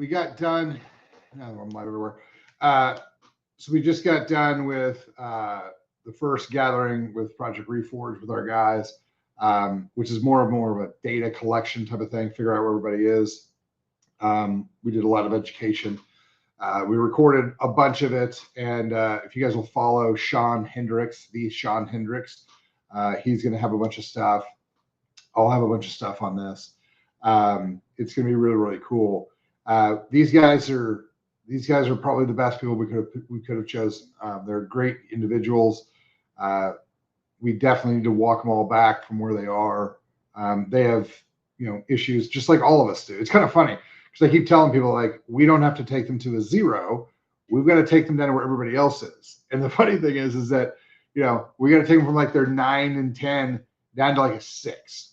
we got done. No, I'm live everywhere. So we just got done with the first gathering with Project Reforge with our guys, which is more of a data collection type of thing, figure out where everybody is. We did a lot of education. We recorded a bunch of it, and if you guys will follow Sean Hendricks, he's going to have a bunch of stuff. I'll have a bunch of stuff on this. It's going to be really, really cool. These guys are probably the best people we could have chosen. They're great individuals. We definitely need to walk them all back from where they are. They have, issues just like all of us do. It's kind of funny because I keep telling people, like, we don't have to take them to a 0. We've got to take them down to where everybody else is. And the funny thing is that, we got to take them from like their 9 and 10 down to like a 6,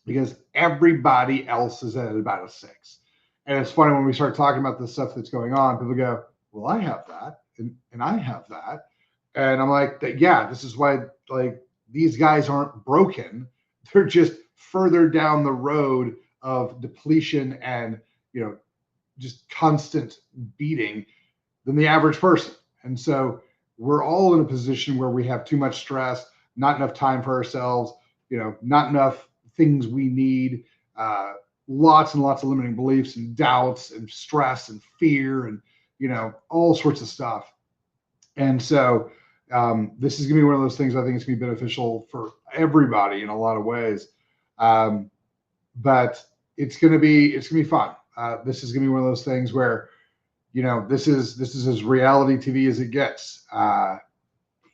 because everybody else is at about a 6. And it's funny when we start talking about the stuff that's going on, people go, well, I have that. And I have that. And I'm like, yeah, this is why, like, these guys aren't broken. They're just further down the road of depletion and, just constant beating than the average person. And so we're all in a position where we have too much stress, not enough time for ourselves, not enough things we need, lots and lots of limiting beliefs and doubts and stress and fear and, all sorts of stuff. And so this is going to be one of those things I think it's going to be beneficial for everybody in a lot of ways. But it's going to be fun. This is going to be one of those things where, this is as reality TV as it gets.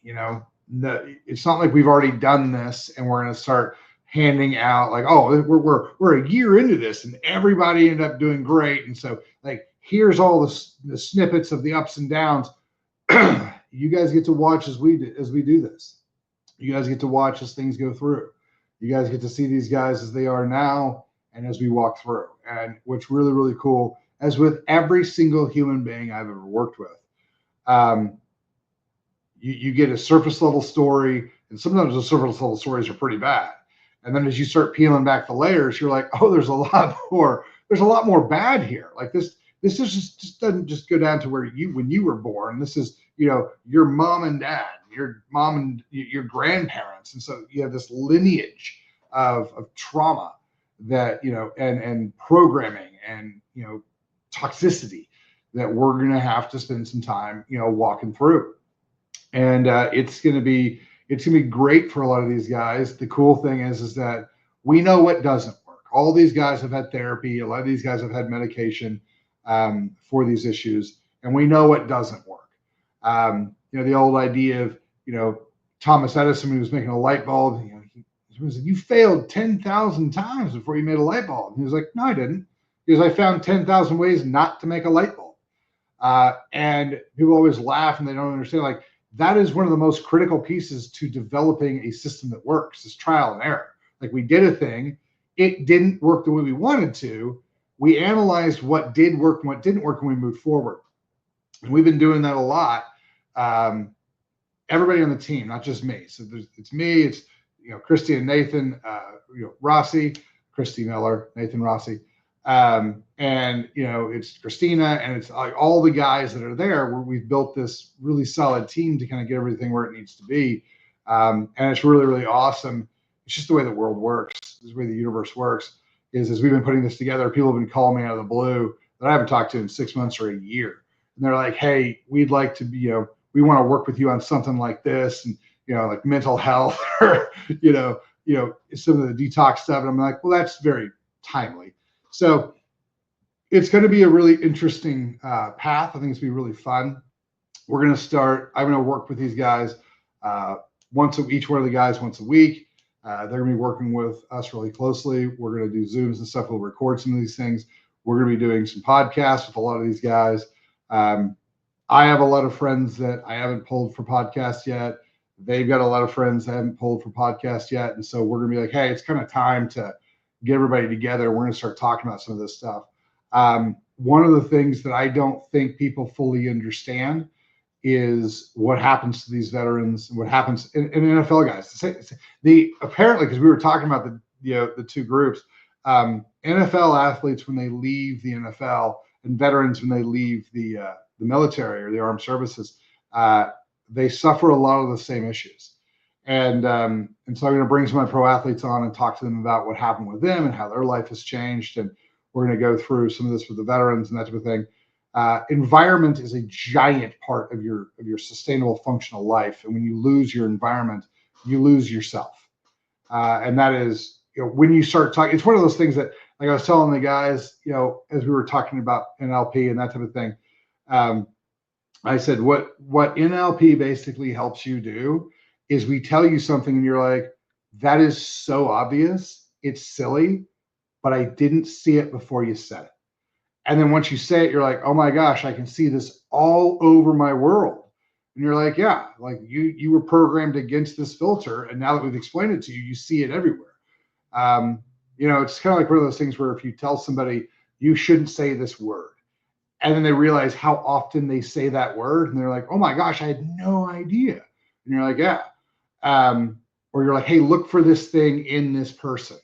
It's not like we've already done this and we're going to start handing out like, oh, we're a year into this and everybody ended up doing great. And so, like, here's all the snippets of the ups and downs. You guys get to watch as we do this. You guys get to watch as things go through. You guys get to see these guys as they are now and as we walk through. And what's really, really cool, as with every single human being I've ever worked with, you get a surface level story, and sometimes the surface level stories are pretty bad. And then as you start peeling back the layers, you're like, oh, there's a lot more bad here. Like this is just doesn't just go down to when you were born. This is, your mom and dad, your mom and your grandparents. And so you have this lineage of trauma that, and programming and, toxicity that we're going to have to spend some time, walking through. And it's going to be great for a lot of these guys. The cool thing is that we know what doesn't work. All these guys have had therapy. A lot of these guys have had medication for these issues, and we know what doesn't work. The old idea of, Thomas Edison, when he was making a light bulb, he was like, you failed 10,000 times before you made a light bulb. And he was like, no, I didn't. Because I found 10,000 ways not to make a light bulb. And people always laugh and they don't understand, like, that is one of the most critical pieces to developing a system that works, is trial and error. Like, we did a thing, it didn't work the way we wanted to. We analyzed what did work and what didn't work, and we moved forward. And we've been doing that a lot. Everybody on the team, not just me. So it's me, it's, Christy and Nathan, Rossi, Christy Miller, Nathan Rossi. And, it's Christina, and it's like all the guys that are there where we've built this really solid team to kind of get everything where it needs to be. And it's really, really awesome. It's just the way the world works, the way the universe works, is as we've been putting this together, people have been calling me out of the blue that I haven't talked to in 6 months or a year. And they're like, hey, we'd like to be, we want to work with you on something like this, and, like mental health or, some of the detox stuff. And I'm like, well, that's very timely. So it's going to be a really interesting path. I think it's going to be really fun. I'm going to work with these guys each one of the guys once a week. They're going to be working with us really closely. We're going to do Zooms and stuff. We'll record some of these things. We're going to be doing some podcasts with a lot of these guys. I have a lot of friends that I haven't pulled for podcasts yet. They've got a lot of friends that haven't pulled for podcasts yet. And so we're going to be like, hey, it's kind of time to get everybody together. We're going to start talking about some of this stuff. One of the things that I don't think people fully understand is what happens to these veterans and what happens in NFL guys. Apparently, because we were talking about the two groups, NFL athletes, when they leave the NFL, and veterans when they leave the military or the armed services, they suffer a lot of the same issues. And so I'm going to bring some of my pro athletes on and talk to them about what happened with them and how their life has changed. And we're going to go through some of this with the veterans and that type of thing. Environment is a giant part of your sustainable functional life. And when you lose your environment, you lose yourself. And that is, when you start talking, it's one of those things that, like I was telling the guys, as we were talking about NLP and that type of thing, I said, what NLP basically helps you do is we tell you something and you're like, that is so obvious, it's silly, but I didn't see it before you said it. And then once you say it, you're like, oh my gosh, I can see this all over my world. And you're like, yeah, like you were programmed against this filter. And now that we've explained it to you, you see it everywhere. It's kind of like one of those things where if you tell somebody you shouldn't say this word, and then they realize how often they say that word, and they're like, oh my gosh, I had no idea. And you're like, yeah. Or you're like, hey, look for this thing in this person.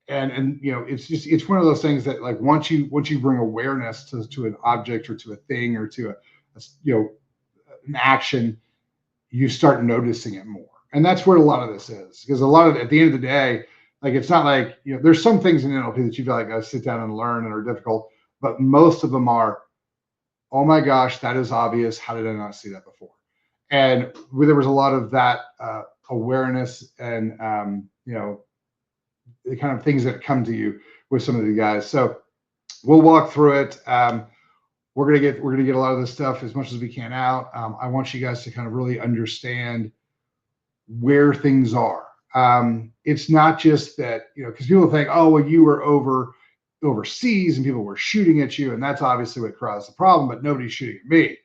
And it's one of those things that, like, once you bring awareness to an object or to a thing or to an action, you start noticing it more. And that's what a lot of this is, because a lot of, at the end of the day, like, it's not like, there's some things in NLP that you feel like I sit down and learn and are difficult, but most of them are, oh my gosh, that is obvious. How did I not see that before? And there was a lot of that awareness and the kind of things that come to you with some of the guys. So we'll walk through it. We're gonna get a lot of this stuff as much as we can out. I want you guys to kind of really understand where things are. It's not just that, because people think, oh, well, you were overseas and people were shooting at you, and that's obviously what caused the problem, but nobody's shooting at me.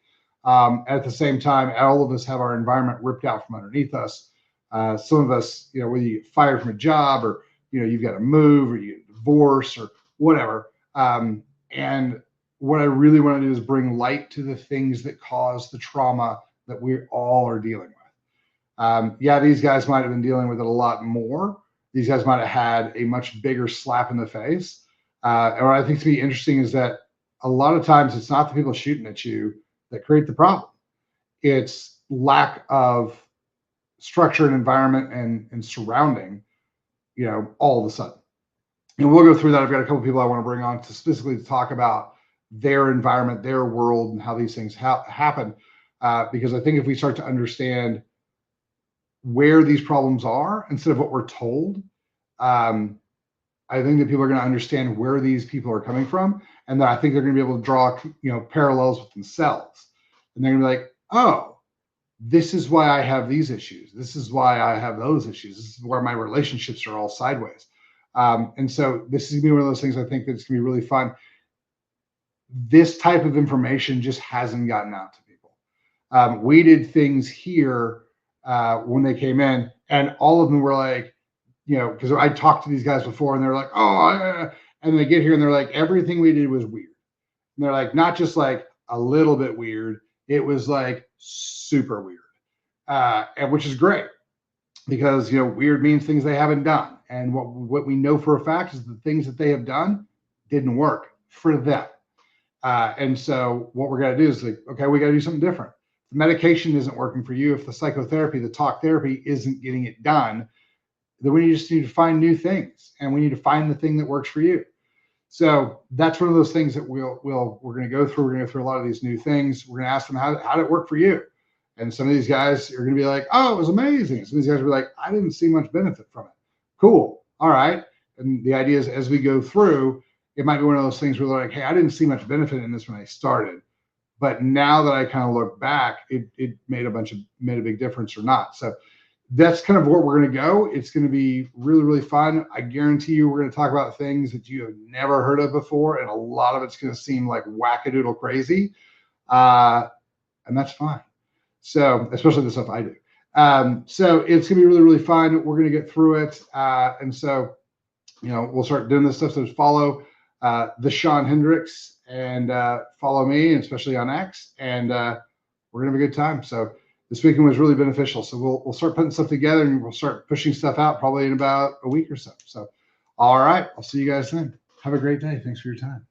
At the same time, all of us have our environment ripped out from underneath us. Some of us, whether you get fired from a job or, you've got to move or you get divorced or whatever. And what I really want to do is bring light to the things that cause the trauma that we all are dealing with. These guys might have been dealing with it a lot more. These guys might have had a much bigger slap in the face. And what I think to be interesting is that a lot of times it's not the people shooting at you that create the problem. It's lack of structure and environment and surrounding, all of a sudden. And we'll go through that. I've got a couple of people I want to bring on to specifically talk about their environment, their world, and how these things happen. Because I think if we start to understand where these problems are instead of what we're told, I think that people are going to understand where these people are coming from, and that I think they're going to be able to draw, parallels with themselves. And they're going to be like, oh, this is why I have these issues. This is why I have those issues. This is where my relationships are all sideways. And so this is going to be one of those things I think that's going to be really fun. This type of information just hasn't gotten out to people. We did things here when they came in, and all of them were like, because I talked to these guys before and they're like, oh, and they get here and they're like, everything we did was weird. And they're like, not just like a little bit weird, it was like super weird, and which is great, because weird means things they haven't done, and what we know for a fact is the things that they have done didn't work for them. And so what we're going to do is like, okay, we got to do something different. The medication isn't working for you. If the psychotherapy, the talk therapy isn't getting it done, then we just need to find new things, and we need to find the thing that works for you. So that's one of those things that we're going to go through. We're going to go through a lot of these new things. We're going to ask them, how did it work for you? And some of these guys are going to be like, oh, it was amazing. Some of these guys will be like, I didn't see much benefit from it. Cool. All right. And the idea is, as we go through, it might be one of those things where they're like, hey, I didn't see much benefit in this when I started, but now that I kind of look back, it made a big difference or not. So that's kind of where we're going to go. It's going to be really, really fun. I guarantee you we're going to talk about things that you have never heard of before, and a lot of it's going to seem like wackadoodle crazy, and that's fine. So, especially the stuff I do. So it's going to be really, really fun. We're going to get through it, and so we'll start doing this stuff. So just follow the Sean Hendricks and follow me, and especially on X, and we're going to have a good time. So this weekend was really beneficial. So we'll start putting stuff together, and we'll start pushing stuff out probably in about a week or so. So, all right, I'll see you guys then. Have a great day. Thanks for your time.